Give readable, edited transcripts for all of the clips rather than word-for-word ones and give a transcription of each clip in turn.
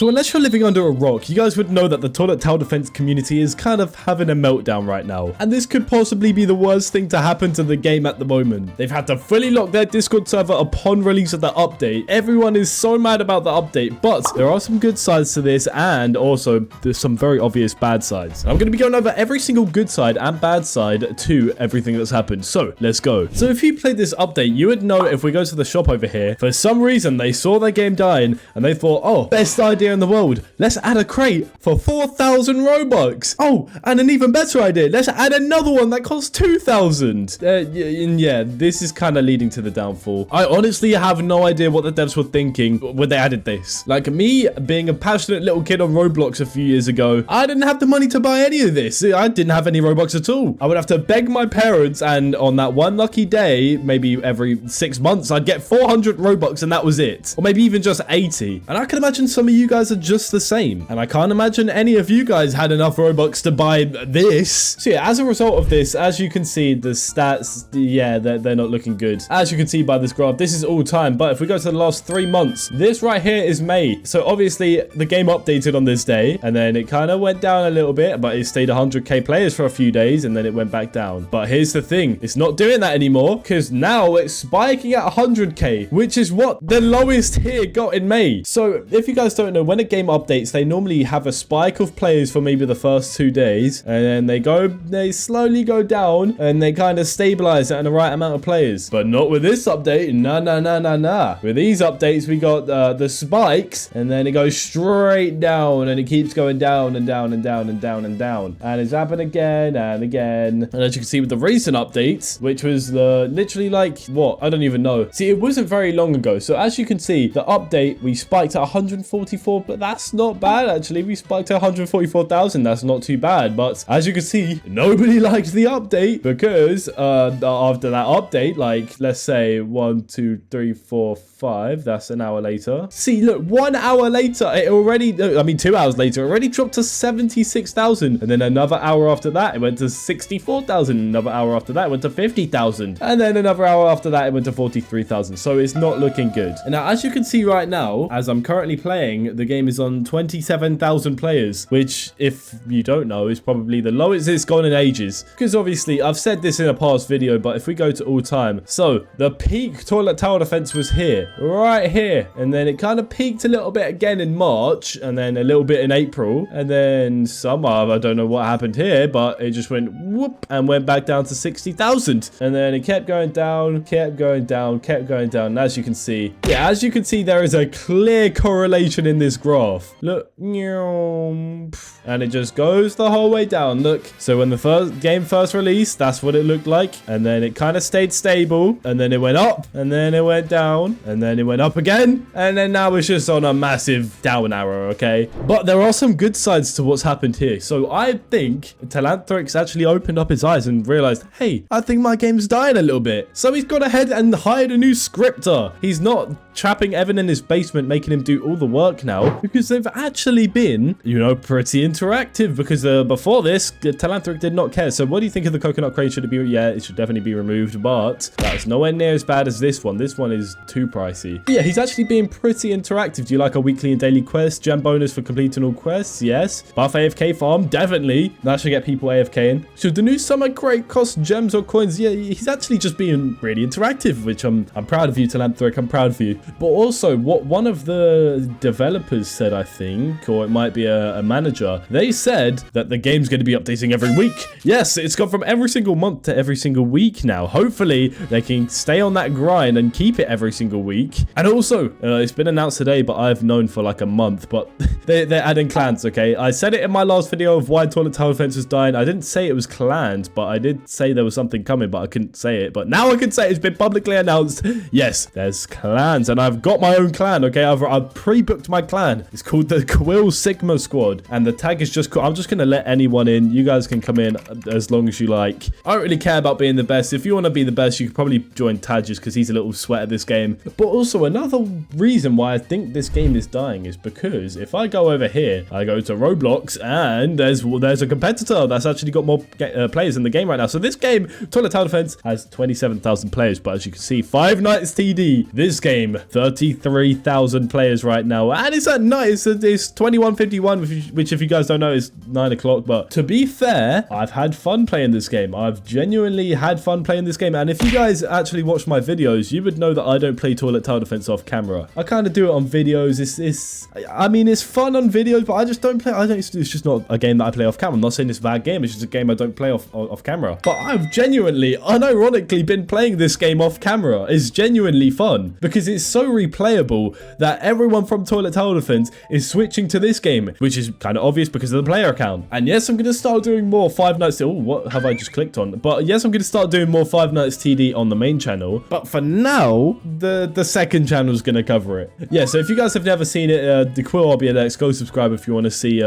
So unless you're living under a rock, you guys would know that the toilet tower defense community is kind of having a meltdown right now. And this could possibly be the worst thing to happen to the game at the moment. They've had to fully lock their Discord server upon release of the update. Everyone is so mad about the update, but there are some good sides to this, and also there's some very obvious bad sides. I'm going to be going over every single good side and bad side to everything that's happened. So let's go. So if you played this update, you would know if we go to the shop over here, for some reason they saw their game dying and they thought, oh, best idea in the world. Let's add a crate for 4,000 Robux. Oh, and an even better idea. Let's add another one that costs 2,000. Yeah, this is kind of leading to the downfall. I honestly have no idea what the devs were thinking when they added this. Like me being a passionate little kid on Roblox a few years ago, I didn't have the money to buy any of this. I didn't have any Robux at all. I would have to beg my parents, and on that one lucky day, maybe every 6 months, I'd get 400 Robux and that was it. Or maybe even just 80. And I can imagine some of you guys are just the same. And I can't imagine any of you guys had enough Robux to buy this. So yeah, as a result of this, as you can see, the stats, yeah, they're not looking good. As you can see by this graph, this is all time. But if we go to the last 3 months, this right here is May. So obviously the game updated on this day, and then it kind of went down a little bit, but it stayed 100k players for a few days, and then it went back down. But here's the thing, it's not doing that anymore, because now it's spiking at 100k, which is what the lowest here got in May. So if you guys don't know, when a game updates, they normally have a spike of players for maybe the first 2 days, and then they slowly go down, and they kind of stabilize at the right amount of players. But not with this update. Nah. With these updates, we got the spikes, and then it goes straight down, and it keeps going down and down and down and down and down, and it's happened again and again. And as you can see with the recent updates, which was literally like what, I don't even know. See, it wasn't very long ago. So as you can see, the update, we spiked at 144, but that's not bad actually. We spiked at 144,000. That's not too bad. But as you can see, nobody liked the update, because after that update, like let's say 1, 2, 3, 4, 5, that's an hour later. See, look, 1 hour later, it already, I mean 2 hours later, it already dropped to 76,000. And then another hour after that, it went to 64,000. Another hour after that, it went to 50,000. And then another hour after that, it went to 43,000. So it's not looking good. And now, as you can see right now, as I'm currently playing, the game is on 27,000 players, which, if you don't know, is probably the lowest it's gone in ages. Because obviously, I've said this in a past video, but if we go to all time, so the peak toilet tower defense was here, right here. And then it kind of peaked a little bit again in March, and then a little bit in April. And then I don't know what happened here, but it just went whoop and went back down to 60,000. And then it kept going down, kept going down, kept going down. And as you can see, yeah, as you can see, there is a clear correlation in this graph. Look, and it just goes the whole way down. Look, so when the game first released, that's what it looked like. And then it kind of stayed stable, and then it went up, and then it went down, and then it went up again, and then now it's just on a massive down arrow, okay? But there are some good sides to what's happened here. So I think Talanthrix actually opened up his eyes and realized, hey, I think my game's dying a little bit. So he's gone ahead and hired a new scripter. He's not trapping Evan in his basement, making him do all the work now, because they've actually been, you know, pretty interactive, because before this, Talanthrix did not care. So what do you think of the coconut crate? Should it be, yeah, it should definitely be removed, but that's nowhere near as bad as this one. This one is too pricey. But yeah, he's actually being pretty interactive. Do you like a weekly and daily quest? Gem bonus for completing all quests? Yes. Buff AFK farm? Definitely. That should get people AFKing. Should the new summer crate cost gems or coins? Yeah, he's actually just being really interactive, which I'm proud of you, Talanthrix. I'm proud of you. But also, what one of the developers said, I think, or it might be a manager, they said that the game's going to be updating every week. Yes, it's gone from every single month to every single week now. Hopefully, they can stay on that grind and keep it every single week. And also, it's been announced today, but I've known for like a month, but they're adding clans, okay? I said it in my last video of why toilet tower defense was dying. I didn't say it was clans, but I did say there was something coming, but I couldn't say it. But now I can say it's been publicly announced. Yes, there's clans, and I've got my own clan, okay? I've pre-booked my clan. It's called the Quill Sigma Squad, and the tag is just cool. I'm just going to let anyone in. You guys can come in as long as you like. I don't really care about being the best. If you want to be the best, you could probably join Taj just because he's a little sweat at this game. But also, another reason why I think this game is dying is because if I go over here, I go to Roblox, and there's a competitor that's actually got more players in the game right now. So this game, Toilet Tower Defense, has 27,000 players, but as you can see, Five Nights TD, this game, 33,000 players right now, and it's at night. It's 21:51, which if you guys don't know is 9 o'clock. But to be fair, I've had fun playing this game. I've genuinely had fun playing this game. And if you guys actually watch my videos, you would know that I don't play toilet tower defense off camera. I kind of do it on videos. I mean, it's fun on videos, but I just don't play. It's just not a game that I play off camera. I'm not saying it's a bad game. It's just a game I don't play off camera. But I've genuinely, unironically, been playing this game off camera. It's genuinely fun because it's so replayable that everyone from toilet tower defense is switching to this game, which is kind of obvious because of the player account. And yes, I'm going to start doing more Five Nights. Oh, what have I just clicked on? But yes, I'm going to start doing more Five Nights TD on the main channel. But for now, the second channel is going to cover it. Yeah, so if you guys have never seen it, the Quill RBLX, go subscribe if you want to see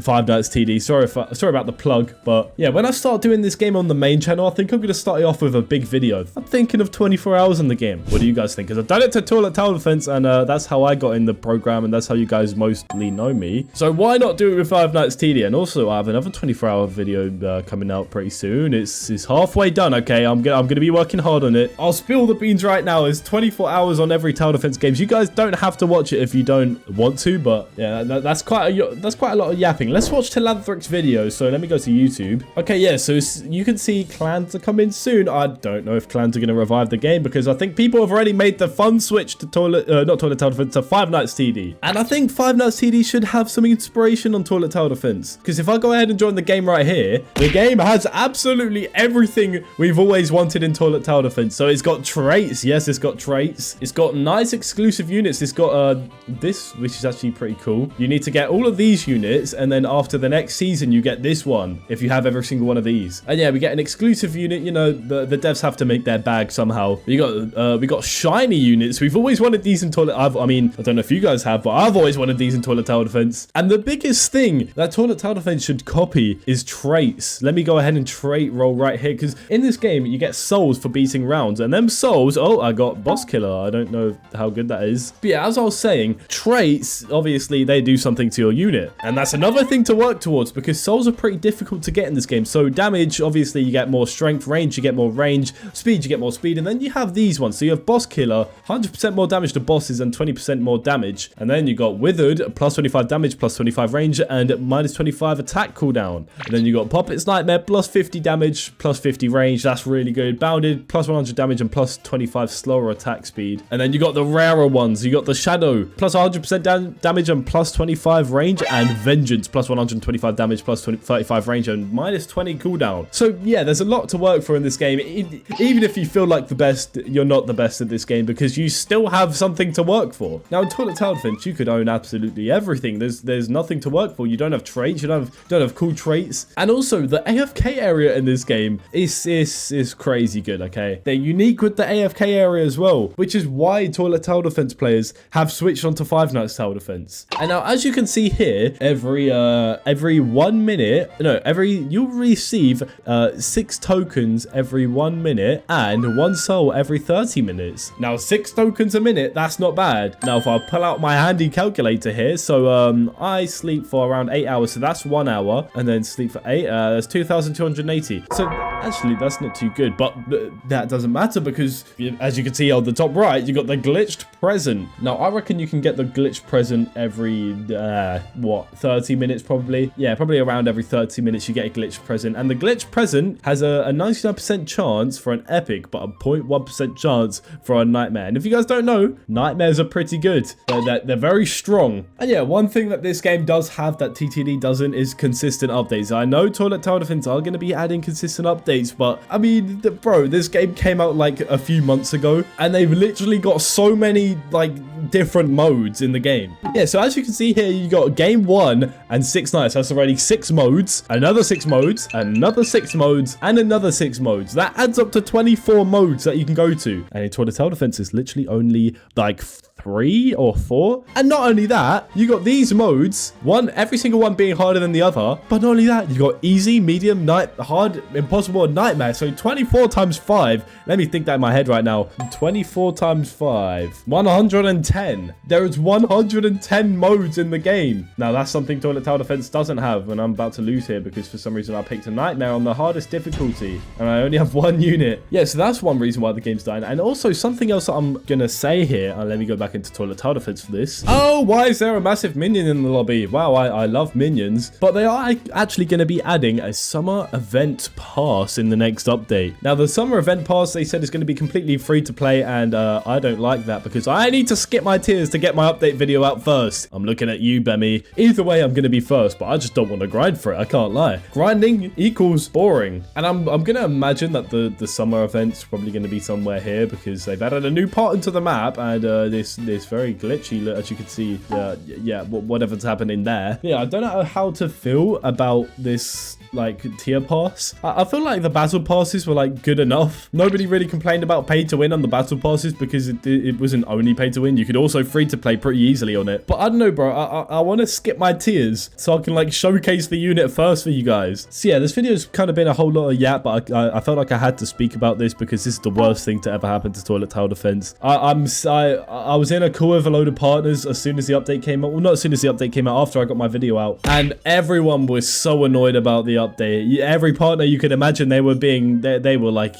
Five Nights TD. Sorry about the plug, but yeah, when I start doing this game on the main channel, I think I'm going to start it off with a big video. I'm thinking of 24 hours on the game. What do you guys think? Because I've done it to toilet tower defense, and that's how I got in the program, and that's how you guys mostly know me. So why not do it with Five Nights TD? And also, I have another 24-hour video coming out pretty soon. It's halfway done. Okay, I'm gonna be working hard on it. I'll spill the beans right now. It's 24 hours on every tower defense games. You guys don't have to watch it if you don't want to, but yeah, that's quite a lot of yapping. Let's watch Telanthrics video. So let me go to YouTube. Okay, yeah, so you can see clans are coming soon. I don't know if clans are going to revive the game because I think people have already made the fun switch to not toilet tower defense, to Five Nights TD. And I think Five Nights TD should have some inspiration on toilet tower defense, because if I go ahead and join the game right here, the game has absolutely everything we've always wanted in toilet tower defense. So it's got traits. Yes, it's got traits. It's got nice exclusive units. It's got this, which is actually pretty cool. You need to get all of these units, and then after the next season, you get this one if you have every single one of these. And yeah, we get an exclusive unit. You know, the devs have to make their bag somehow. We got shiny units. We've always wanted these in toilet. I mean, I don't know if you guys have, but I've always wanted these in toilet tower defense. And the biggest thing that toilet tower defense should copy is traits. Let me go ahead and trait roll right here, because in this game you get souls for beating rounds, and them souls. Oh, I got boss killer. I don't know how good that is, but yeah, as I was saying, traits obviously they do something to your unit, and that's another thing to work towards because souls are pretty difficult to get in this game. So damage, obviously you get more strength, range you get more range, speed you get more speed, and then you have these ones. So you have boss killer, 100% more damage to bosses and 20% more damage, and then you got withered, plus 25 damage, plus 25 range, and minus 25 attack cooldown. And then you got puppet's nightmare, plus 50 damage, plus 50 range. That's really good. Bounded, plus 100 damage and plus 25 slower attack speed. And then you got the rarer ones. You got the shadow, plus 100% damage and plus 25 range, and vengeance, plus 125 damage, plus 35 range and minus 20 cooldown. So yeah, there's a lot to work for in this game. Even if you feel like the best, you're not the best at this game because you still have something to work for. Now in toilet tower defense, you could own absolutely everything. There's nothing to work for. You don't have traits. You don't have cool traits. And also the AFK area in this game is crazy good. Okay, they're unique with the AFK area as well, which is why toilet tower defense players have switched onto Five Nights tower defense. And now, as you can see here, every 1 minute, you'll receive 6 tokens every 1 minute and 1 soul every 30 minutes. Now 6 tokens a minute, that's not bad. Now if I pull out my handy calculator here, so I sleep for around 8 hours, so that's 1 hour, and then sleep for 8, that's 2,280. So actually that's not too good, but that doesn't matter because as you can see on the top right, you got the glitched present. Now I reckon you can get the glitched present every 30 minutes probably. Yeah, probably around every 30 minutes you get a glitched present, and the glitched present has a 99% chance for an epic, but a 0.1% chance for a nightmare. And if you guys don't know, nightmares are pretty good. They're very strong. And yeah, one thing that this game does have that TTD doesn't is consistent updates. I know toilet tower defense are going to be adding consistent updates, but I mean, bro, this game came out like a few months ago, and they've literally got so many like different modes in the game. Yeah, so as you can see here, you got game 1 and 6 nights. That's already 6 modes, another 6 modes, another 6 modes, and another 6 modes. That adds up to 24 modes that you can go to. And in toilet tower defense is literally only like 3 or 4. And not only that, you got these modes, every single one being harder than the other. But not only that, you got easy, medium, hard, impossible, and nightmare. So 24 times 5. Let me think that in my head right now. 24 times 5. 110. There is 110 modes in the game. Now that's something toilet tower defense doesn't have, and I'm about to lose here because for some reason I picked a nightmare on the hardest difficulty, and I only have 1 unit. Yeah, so that's one reason why the game's dying. And also something else that I'm gonna say here, and let me go back into toilet tower defense for this. Oh, why is there a massive minion in the lobby? Wow, I love minions. But they are actually going to be adding a summer event pass in the next update. Now, the summer event pass, they said, is going to be completely free to play, and I don't like that because I need to skip my tiers to get my update video out first. I'm looking at you, Bemmy. Either way, I'm going to be first, but I just don't want to grind for it. I can't lie. Grinding equals boring. And I'm going to imagine that the summer event's probably going to be somewhere here because they've added a new part into the map, and this very glitchy, as you can see, yeah, whatever's happening there. Yeah, I don't know how to feel about this like tier pass. I feel like the battle passes were like good enough. Nobody really complained about pay to win on the battle passes because it wasn't only pay to win. You could also free to play pretty easily on it. But I don't know, bro. I want to skip my tiers so I can like showcase the unit first for you guys. So yeah, this video's kind of been a whole lot of yap, but I felt like I had to speak about this because this is the worst thing to ever happen to toilet tower defense. I was in a call with a load of partners as soon as the update came out. Well, not as soon as the update came out, after I got my video out, and everyone was so annoyed about the update. Every partner you could imagine, they were like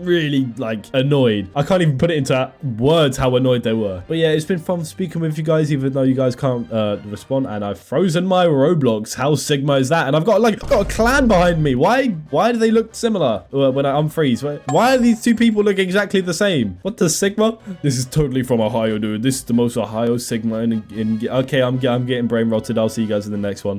really like annoyed. I can't even put it into words how annoyed they were. But yeah, it's been fun speaking with you guys, even though you guys can't respond. And I've frozen my Roblox. How Sigma is that? And I've got a clan behind me. Why do they look similar when I unfreeze? Why are these two people look exactly the same? What the Sigma? This is totally from Ohio, dude. This is the most Ohio Sigma. Okay, I'm getting brain rotted. I'll see you guys in the next one.